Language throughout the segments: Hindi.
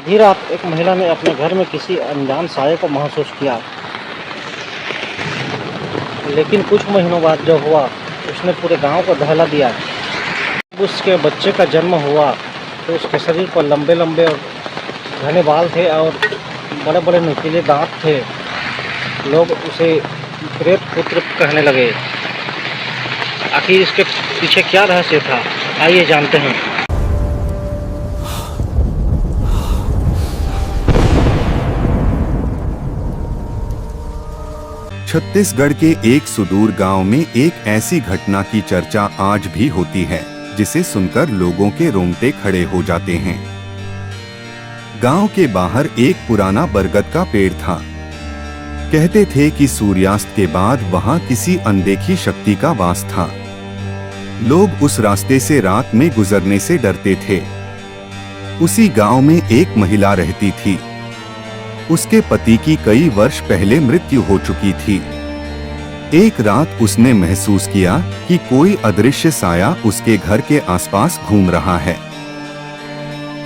आधी रात एक महिला ने अपने घर में किसी अनजान साये को महसूस किया, लेकिन कुछ महीनों बाद जो हुआ उसने पूरे गांव को दहला दिया। जब उसके बच्चे का जन्म हुआ तो उसके शरीर पर लंबे लंबे और घने बाल थे और बड़े बड़े नुकीले दांत थे। लोग उसे प्रेत पुत्र कहने लगे। आखिर इसके पीछे क्या रहस्य था, आइए जानते हैं। छत्तीसगढ़ के एक सुदूर गांव में एक ऐसी घटना की चर्चा आज भी होती है जिसे सुनकर लोगों के रोंगटे खड़े हो जाते हैं। गांव के बाहर एक पुराना बरगद का पेड़ था। कहते थे कि सूर्यास्त के बाद वहां किसी अनदेखी शक्ति का वास था। लोग उस रास्ते से रात में गुजरने से डरते थे। उसी गांव में एक महिला रहती थी। उसके पति की कई वर्ष पहले मृत्यु हो चुकी थी। एक रात उसने महसूस किया कि कोई अदृश्य साया उसके घर के आसपास घूम रहा है।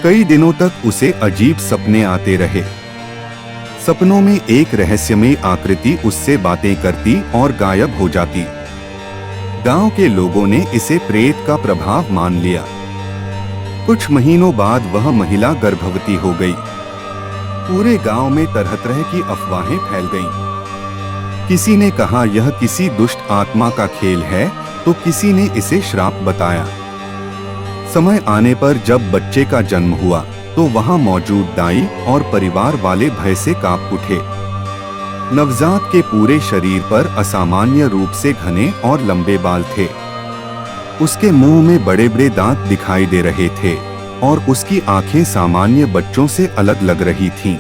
कई दिनों तक उसे अजीब सपने आते रहे। सपनों में एक रहस्यमयी आकृति उससे बातें करती और गायब हो जाती। गांव के लोगों ने इसे प्रेत का प्रभाव मान लिया। कुछ महीनों बाद वह महिला गर्भवती हो गई। पूरे गांव में तरह तरह की अफवाहें फैल गईं। किसी ने कहा यह किसी दुष्ट आत्मा का खेल है, तो किसी ने इसे श्राप बताया। समय आने पर जब बच्चे का जन्म हुआ तो वहां मौजूद दाई और परिवार वाले भय से कांप उठे। नवजात के पूरे शरीर पर असामान्य रूप से घने और लंबे बाल थे। उसके मुंह में बड़े बड़े दांत दिखाई दे रहे थे और उसकी आंखें सामान्य बच्चों से अलग लग रही थीं।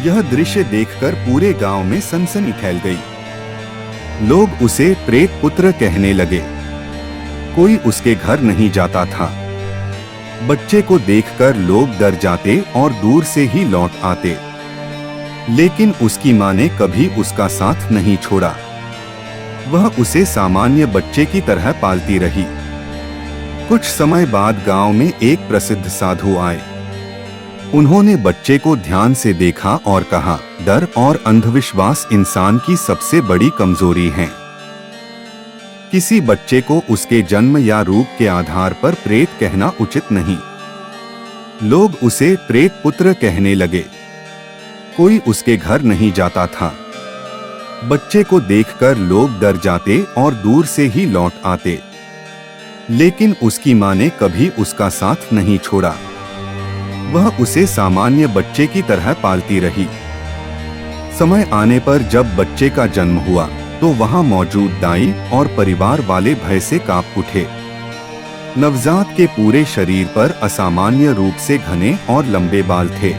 यह दृश्य देखकर पूरे गांव में सनसनी फैल गई। लोग उसे प्रेत पुत्र कहने लगे। कोई उसके घर नहीं जाता था। बच्चे को देखकर लोग डर जाते और दूर से ही लौट आते। लेकिन उसकी मां ने कभी उसका साथ नहीं छोड़ा। वह उसे सामान्य बच्चे की तरह पालती रही। कुछ समय बाद गांव में एक प्रसिद्ध साधु आए। उन्होंने बच्चे को ध्यान से देखा और कहा, डर और अंधविश्वास इंसान की सबसे बड़ी कमजोरी हैं। किसी बच्चे को उसके जन्म या रूप के आधार पर प्रेत कहना उचित नहीं। लोग उसे प्रेत पुत्र कहने लगे। कोई उसके घर नहीं जाता था। बच्चे को देखकर लोग डर जाते और दूर से ही लौट आते। लेकिन उसकी मां ने कभी उसका साथ नहीं छोड़ा। वह उसे सामान्य बच्चे की तरह पालती रही। समय आने पर जब बच्चे का जन्म हुआ तो वहां मौजूद दाई और परिवार वाले भय से कांप उठे। नवजात के पूरे शरीर पर असामान्य रूप से घने और लंबे बाल थे।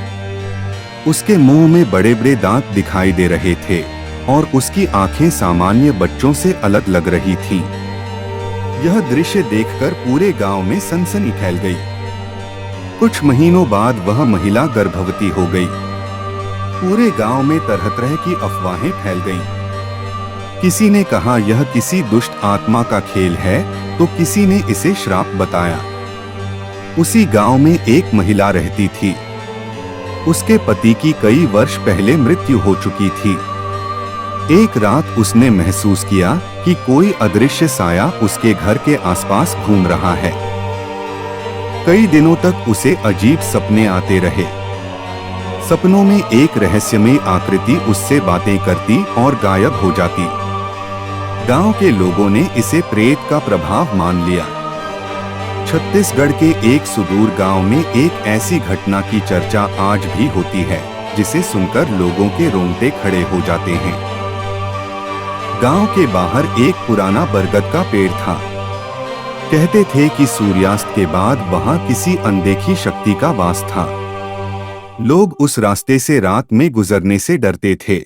उसके मुंह में बड़े बड़े दांत दिखाई दे रहे थे और उसकी आंखें सामान्य बच्चों से अलग लग रही थीं। यह दृश्य देखकर पूरे गांव में सनसनी फैल गई। कुछ महीनों बाद वह महिला गर्भवती हो गई। पूरे गांव में तरह तरह की अफवाहें फैल गईं। किसी ने कहा यह किसी दुष्ट आत्मा का खेल है, तो किसी ने इसे श्राप बताया। उसी गांव में एक महिला रहती थी। उसके पति की कई वर्ष पहले मृत्यु हो चुकी थी। एक रात उसने महसूस किया कि कोई अदृश्य साया उसके घर के आसपास घूम रहा है। कई दिनों तक उसे अजीब सपने आते रहे। सपनों में एक रहस्यमयी आकृति उससे बातें करती और गायब हो जाती। गांव के लोगों ने इसे प्रेत का प्रभाव मान लिया। छत्तीसगढ़ के एक सुदूर गांव में एक ऐसी घटना की चर्चा आज भी होती है जिसे सुनकर लोगों के रोंगटे खड़े हो जाते हैं। गांव के बाहर एक पुराना बरगद का पेड़ था। कहते थे कि सूर्यास्त के बाद वहां किसी अनदेखी शक्ति का वास था। लोग उस रास्ते से रात में गुजरने से डरते थे।